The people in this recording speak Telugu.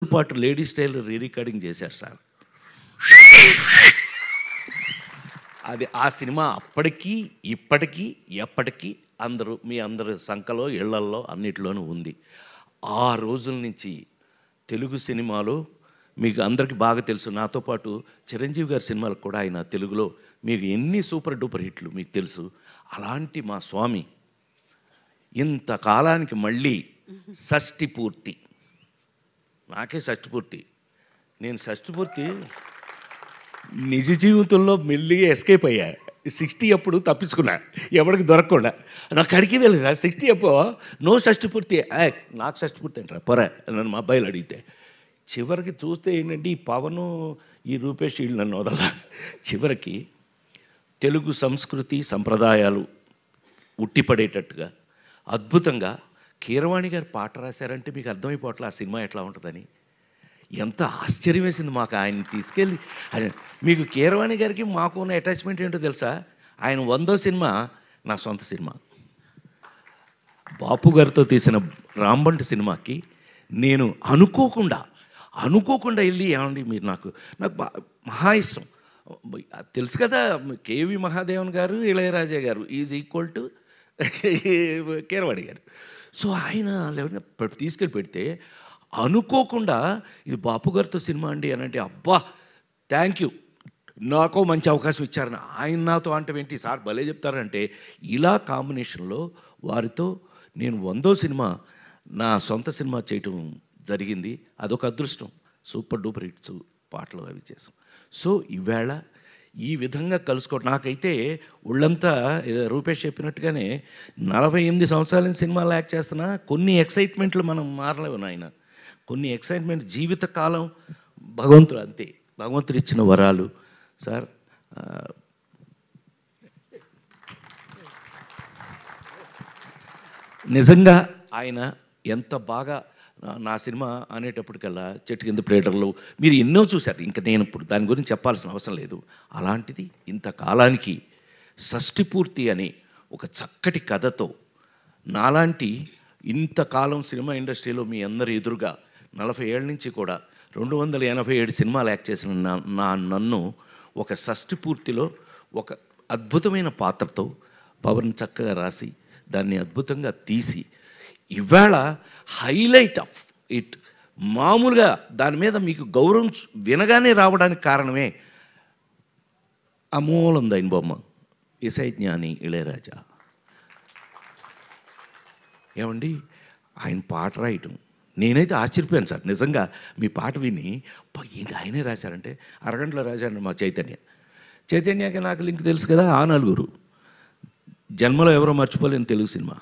పాటు లేడీ స్టైల్ రికార్డింగ్ చేశారు సార్. అది ఆ సినిమా అప్పటికీ ఇప్పటికీ ఎప్పటికీ మీ అందరి సంఖలో ఇళ్లల్లో అన్నిటిలోనూ ఉంది. ఆ రోజుల నుంచి తెలుగు సినిమాలో మీకు అందరికీ బాగా తెలుసు, నాతో పాటు చిరంజీవి గారి సినిమాలకు కూడా ఆయన తెలుగులో మీకు ఎన్ని సూపర్ డూపర్ హిట్లు మీకు తెలుసు. అలాంటి మా స్వామి ఇంతకాలానికి మళ్ళీ షష్ఠి పూర్తి, నాకే షష్ఠి పూర్తి, నేను షష్ఠి పూర్తి నిజ జీవితంలో మెల్లిగా ఎస్కేప్ అయ్యా. 60 అప్పుడు తప్పించుకున్నా, ఎవరికి దొరకకుండా. నాకు అడిగి వెళ్ళదు సార్ 60 అప్పుడు నో షష్ఠి పూర్తి, నాకు షష్ఠి పూర్తి అంటారా పొర నన్ను మా అబ్బాయిలు అడిగితే. చివరికి చూస్తే ఏంటంటే ఈ పవను ఈ రూపేష్ వీళ్ళు నన్ను వదల. చివరికి తెలుగు సంస్కృతి సంప్రదాయాలు ఉట్టిపడేటట్టుగా అద్భుతంగా కీరవాణి గారు పాట రాశారంటే మీకు అర్థమైపోవట్లే ఆ సినిమా ఎట్లా ఉంటుందని. ఎంత ఆశ్చర్యం వేసింది మాకు ఆయన తీసుకెళ్ళి. ఆయన మీకు కీరవాణి గారికి మాకు ఉన్న అటాచ్మెంట్ ఏంటో తెలుసా? ఆయన 100వ సినిమా నా సొంత సినిమా. బాపు గారితో తీసిన రాంబంటి సినిమాకి నేను అనుకోకుండా వెళ్ళి, ఏమండి మీరు నాకు మహా ఇష్టం తెలుసు కదా, కేవి మహాదేవన్ గారు ఇళయరాజా గారు ఈజ్ ఈక్వల్ టు కీరవాణి గారు. సో ఆయన తీసుకెళ్ళి పెడితే అనుకోకుండా ఇది బాపు గారితో సినిమా అండి అని అంటే, అబ్బా థ్యాంక్ యూ, నాకో మంచి అవకాశం ఇచ్చారని. ఆయన నాతో అంటే ఏంటి సార్ భలే చెప్తారంటే, ఇలా కాంబినేషన్లో వారితో నేను 100వ సినిమా నా సొంత సినిమా చేయటం జరిగింది. అదొక అదృష్టం. సూపర్ డూపర్ హిట్స్ పాటలు అవి చేసాం. సో ఈవేళ ఈ విధంగా కలుసుకోవటం నాకైతే ఒళ్ళంతా రూపేష్ చెప్పినట్టుగానే 48 సంవత్సరాల సినిమాలు యాక్ట్ చేస్తున్నా కొన్ని ఎక్సైట్మెంట్లు మనం మారలేవు నాయన. కొన్ని ఎక్సైట్మెంట్ జీవితకాలం భగవంతుడు అంతే, భగవంతుడు ఇచ్చిన వరాలు సార్. నిజంగా ఆయన ఎంత బాగా నా సినిమా అనేటప్పటికల్లా చెట్టు కింద ప్రేటర్లు మీరు ఎన్నో చూశారు, ఇంకా నేను ఇప్పుడు దాని గురించి చెప్పాల్సిన అవసరం లేదు. అలాంటిది ఇంతకాలానికి షష్ఠి పూర్తి అనే ఒక చక్కటి కథతో నాలాంటి ఇంతకాలం సినిమా ఇండస్ట్రీలో మీ అందరి ఎదురుగా 40 ఏళ్ళ నుంచి కూడా 287 సినిమాలు యాక్ట్ చేసిన నన్ను ఒక షష్ఠి పూర్తిలో ఒక అద్భుతమైన పాత్రతో పవన్ చక్కగా రాసి దాన్ని అద్భుతంగా తీసి ఇవాళ హైలైట్ ఆఫ్ ఇట్. మామూలుగా దాని మీద మీకు గౌరవం వినగానే రావడానికి కారణమే అమూలందైన బొమ్మ ఇసై జ్ఞాని ఇళయరాజా. ఏమండి ఆయన పాట రాయటం నేనైతే ఆశ్చర్యపోయాను సార్. నిజంగా మీ పాట విని ఏంటి ఆయనే రాశారంటే, అరగంటలో రాశాడు మా చైతన్యకి నాకు లింక్ తెలుసు కదా, ఆ నలుగురు జన్మలో ఎవరో మర్చిపోలేని తెలుగు సినిమా.